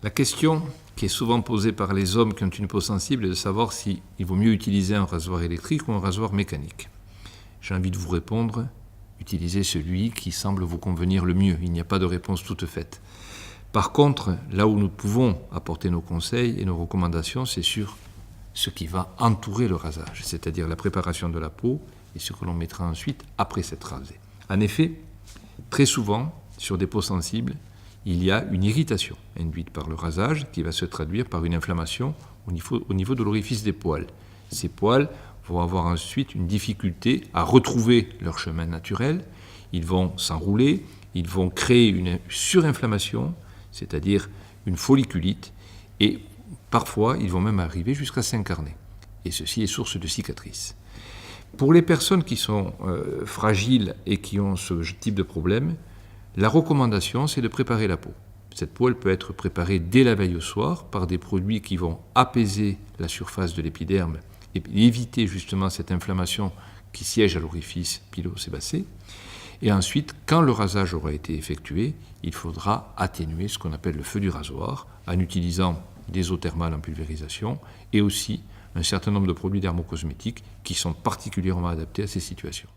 La question qui est souvent posée par les hommes qui ont une peau sensible est de savoir s'il vaut mieux utiliser un rasoir électrique ou un rasoir mécanique. J'ai envie de vous répondre, utilisez celui qui semble vous convenir le mieux. Il n'y a pas de réponse toute faite. Par contre, là où nous pouvons apporter nos conseils et nos recommandations, c'est sur ce qui va entourer le rasage, c'est-à-dire la préparation de la peau et ce que l'on mettra ensuite après s'être rasé. En effet, très souvent, sur des peaux sensibles, il y a une irritation induite par le rasage qui va se traduire par une inflammation au niveau de l'orifice des poils. Ces poils vont avoir ensuite une difficulté à retrouver leur chemin naturel, ils vont s'enrouler, ils vont créer une surinflammation, c'est-à-dire une folliculite, et parfois ils vont même arriver jusqu'à s'incarner. Et ceci est source de cicatrices. Pour les personnes qui sont fragiles et qui ont ce type de problème, la recommandation, c'est de préparer la peau. Cette peau, elle peut être préparée dès la veille au soir par des produits qui vont apaiser la surface de l'épiderme et éviter justement cette inflammation qui siège à l'orifice pilosébacé. Et ensuite, quand le rasage aura été effectué, il faudra atténuer ce qu'on appelle le feu du rasoir en utilisant des eaux thermales en pulvérisation et aussi un certain nombre de produits dermocosmétiques qui sont particulièrement adaptés à ces situations.